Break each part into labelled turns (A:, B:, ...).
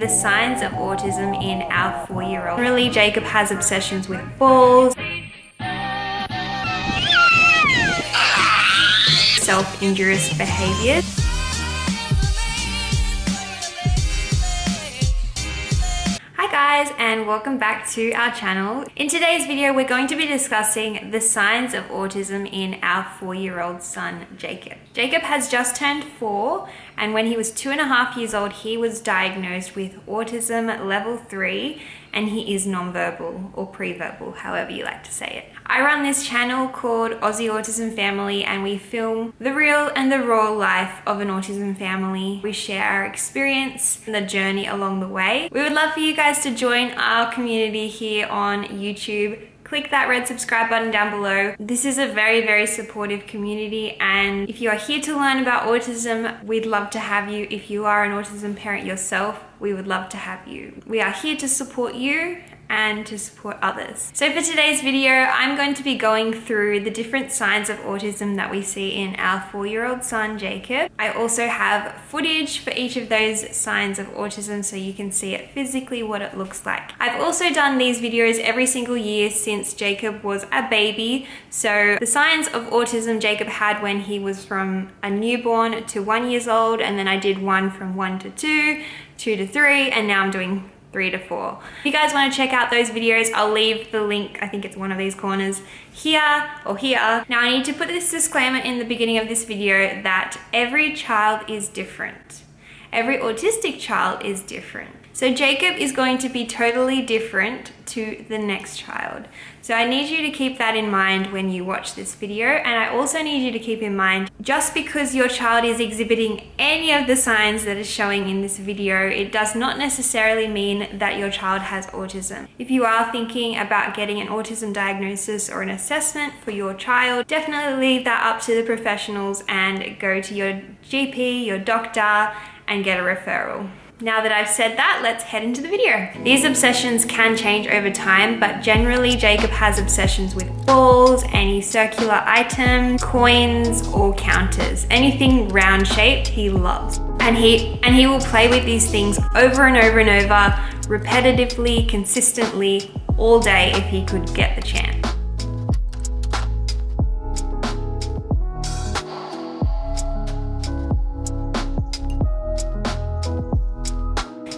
A: the signs of autism in our 4-year-old. Generally, Jacob has obsessions with balls, self-injurious behaviour. Hi guys, and welcome back to our channel. In today's video, we're going to be discussing the signs of autism in our 4-year-old son, Jacob. Jacob has just turned 4, and when he was 2.5 years old, he was diagnosed with autism level 3, and he is nonverbal or pre-verbal, however you like to say it. I run this channel called Aussie Autism Family, and we film the real and the raw life of an autism family. We share our experience and the journey along the way. We would love for you guys to join our community here on YouTube. Click that red subscribe button down below. This is a very, very supportive community, and if you are here to learn about autism, we'd love to have you. If you are an autism parent yourself, we would love to have you. We are here to support you and to support others. So for today's video, I'm going to be going through the different signs of autism that we see in our 4-year-old son, Jacob. I also have footage for each of those signs of autism so you can see it physically what it looks like. I've also done these videos every single year since Jacob was a baby. So the signs of autism Jacob had when he was from a newborn to 1 year old, and then I did one from 1 to 2, 2 to 3, and now I'm doing 3 to 4. If you guys want to check out those videos, I'll leave the link, I think it's one of these corners, here or here. Now I need to put this disclaimer in the beginning of this video that every child is different. Every autistic child is different. So Jacob is going to be totally different to the next child. So I need you to keep that in mind when you watch this video, and I also need you to keep in mind, just because your child is exhibiting any of the signs that is showing in this video, it does not necessarily mean that your child has autism. If you are thinking about getting an autism diagnosis or an assessment for your child, definitely leave that up to the professionals and go to your GP, your doctor, and get a referral. Now that I've said that, let's head into the video. These obsessions can change over time, but generally Jacob has obsessions with balls, any circular items, coins, or counters. Anything round shaped he loves. And he will play with these things over and over and over, repetitively, consistently, all day if he could get the chance.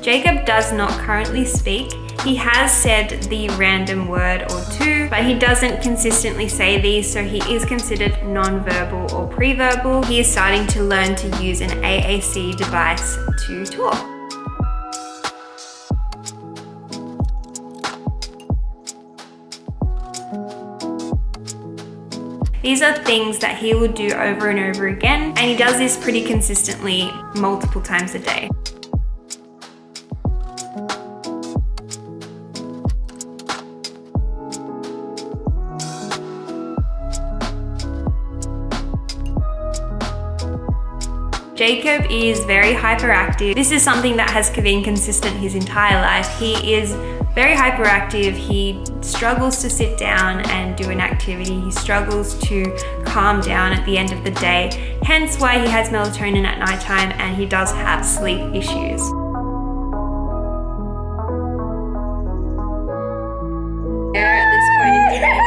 A: Jacob does not currently speak. He has said the random word or two, but he doesn't consistently say these, so he is considered non-verbal or pre-verbal. He is starting to learn to use an AAC device to talk. These are things that he will do over and over again, and he does this pretty consistently multiple times a day. Jacob is very hyperactive. This is something that has been consistent his entire life. He is very hyperactive. He struggles to sit down and do an activity. He struggles to calm down at the end of the day, hence why he has melatonin at nighttime, and he does have sleep issues. At this point in time.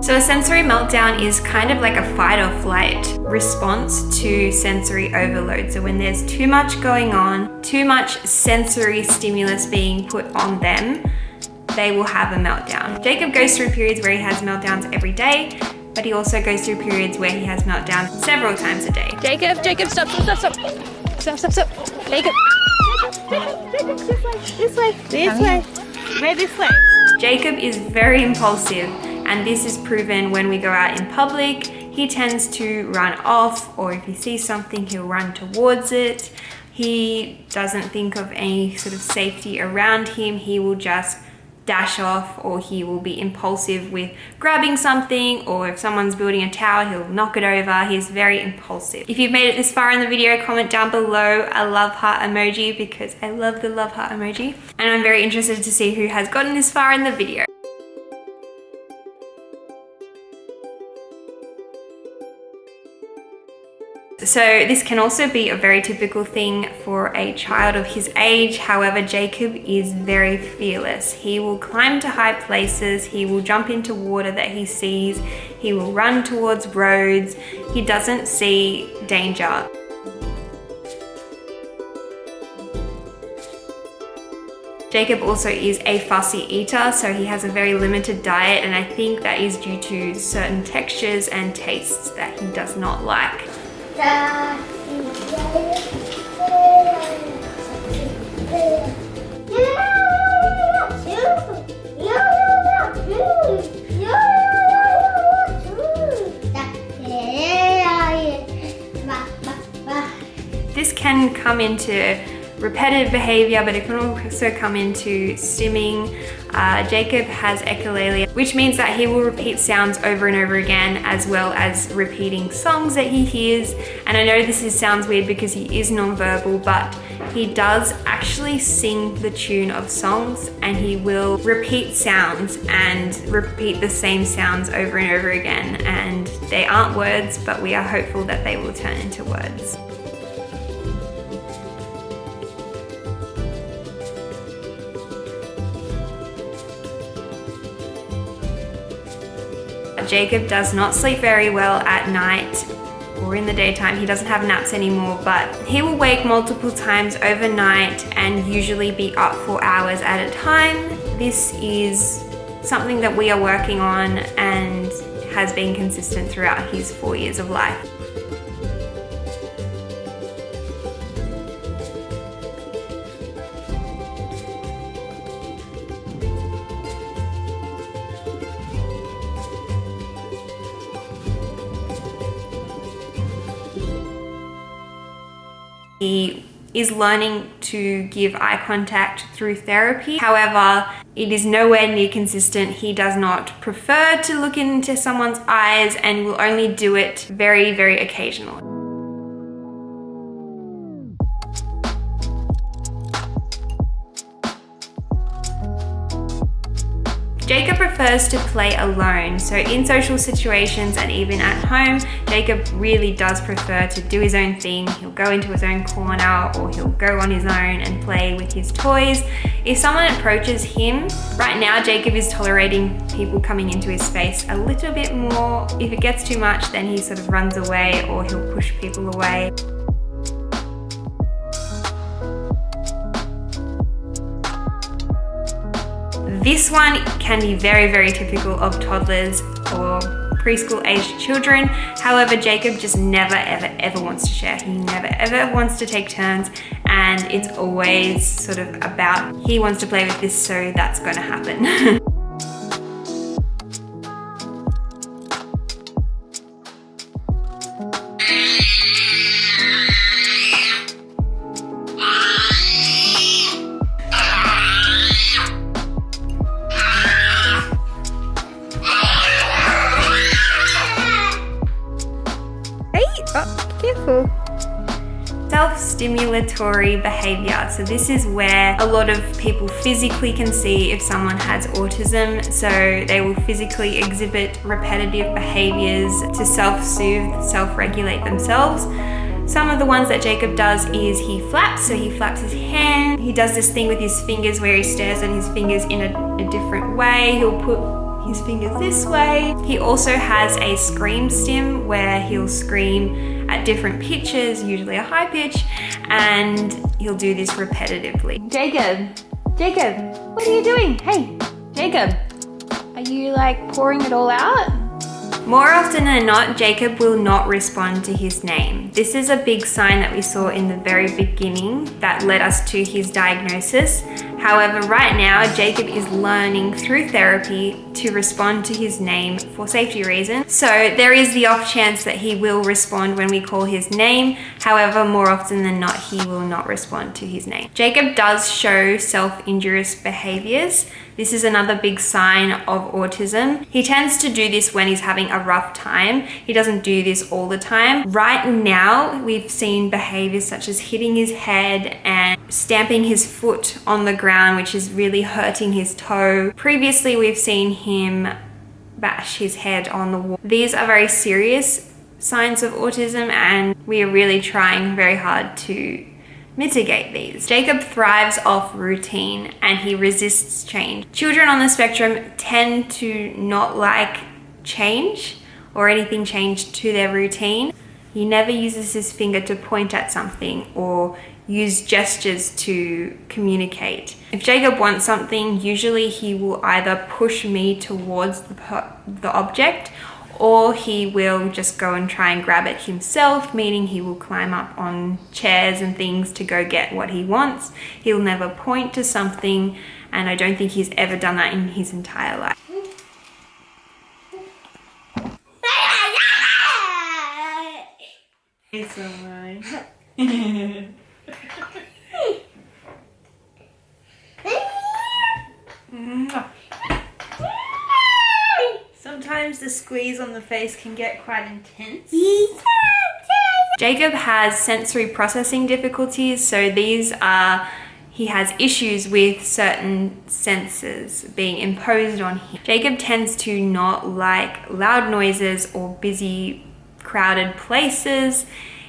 A: So a sensory meltdown is kind of like a fight or flight response to sensory overload. So when there's too much going on, too much sensory stimulus being put on them, they will have a meltdown. Jacob goes through periods where he has meltdowns every day, but he also goes through periods where he has meltdowns several times a day.
B: Jacob, stop. Jacob. Jacob, this way. Where this way?
A: Jacob is very impulsive, and this is proven when we go out in public. He tends to run off, or if he sees something, he'll run towards it. He doesn't think of any sort of safety around him. He will just dash off, or he will be impulsive with grabbing something, or if someone's building a tower, he'll knock it over. He's very impulsive. If you've made it this far in the video, comment down below a love heart emoji, because I love the love heart emoji. And I'm very interested to see who has gotten this far in the video. So this can also be a very typical thing for a child of his age. However, Jacob is very fearless. He will climb to high places, he will jump into water that he sees, he will run towards roads. He doesn't see danger. Jacob also is a fussy eater, so he has a very limited diet, and I think that is due to certain textures and tastes that he does not like. This can come into repetitive behavior, but it can also come into stimming. Jacob has echolalia, which means that he will repeat sounds over and over again, as well as repeating songs that he hears. And I know this sounds weird because he is nonverbal, but he does actually sing the tune of songs, and he will repeat sounds and repeat the same sounds over and over again. And they aren't words, but we are hopeful that they will turn into words. Jacob does not sleep very well at night or in the daytime. He doesn't have naps anymore, but he will wake multiple times overnight and usually be up for hours at a time. This is something that we are working on and has been consistent throughout his 4 years of life. He is learning to give eye contact through therapy. However, it is nowhere near consistent. He does not prefer to look into someone's eyes and will only do it very, very occasionally. Jacob prefers to play alone, so in social situations and even at home, Jacob really does prefer to do his own thing. He'll go into his own corner, or he'll go on his own and play with his toys. If someone approaches him, right now Jacob is tolerating people coming into his space a little bit more. If it gets too much, then he sort of runs away or he'll push people away. This one can be very, very typical of toddlers or preschool aged children. However, Jacob just never, ever, ever wants to share. He never, ever wants to take turns, and it's always sort of about, he wants to play with this, so that's going to happen.
B: Careful.
A: Self-stimulatory behaviour. So this is where a lot of people physically can see if someone has autism. So they will physically exhibit repetitive behaviours to self-soothe, self-regulate themselves. Some of the ones that Jacob does is he flaps. So he flaps his hand. He does this thing with his fingers where he stares at his fingers in a different way. He'll put his fingers this way. He also has a scream stim where he'll scream at different pitches, usually a high pitch, and he'll do this repetitively.
B: Jacob, what are you doing? Hey, Jacob, are you like pouring it all out?
A: More often than not, Jacob will not respond to his name. This is a big sign that we saw in the very beginning that led us to his diagnosis. However, right now, Jacob is learning through therapy to respond to his name for safety reasons. So there is the off chance that he will respond when we call his name. However, more often than not, he will not respond to his name. Jacob does show self-injurious behaviors. This is another big sign of autism. He tends to do this when he's having a rough time. He doesn't do this all the time. Right now, we've seen behaviors such as hitting his head and stamping his foot on the ground, which is really hurting his toe. Previously, we've seen him bash his head on the wall. These are very serious signs of autism, and we are really trying very hard to mitigate these. Jacob thrives off routine and he resists change. Children on the spectrum tend to not like change or anything changed to their routine. He never uses his finger to point at something or use gestures to communicate. If Jacob wants something, usually he will either push me towards the object, or he will just go and try and grab it himself, meaning he will climb up on chairs and things to go get what he wants. He'll never point to something, and I don't think he's ever done that in his entire life. It's alright. Sometimes the squeeze on the face can get quite intense. Jacob has sensory processing difficulties, so he has issues with certain senses being imposed on him. Jacob tends to not like loud noises or busy, crowded places.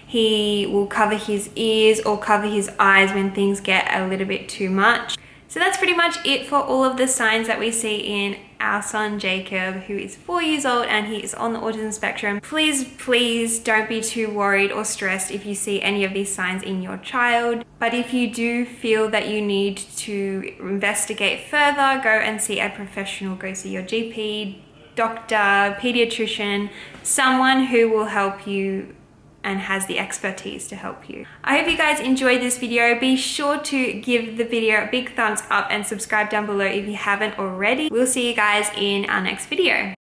A: He will cover his ears or cover his eyes when things get a little bit too much. So that's pretty much it for all of the signs that we see in our son Jacob, who is 4 years old and he is on the autism spectrum. Please don't be too worried or stressed if you see any of these signs in your child. But if you do feel that you need to investigate further, go and see a professional. Go see your GP, doctor, pediatrician, someone who will help you and has the expertise to help you. I hope you guys enjoyed this video. Be sure to give the video a big thumbs up and subscribe down below if you haven't already. We'll see you guys in our next video.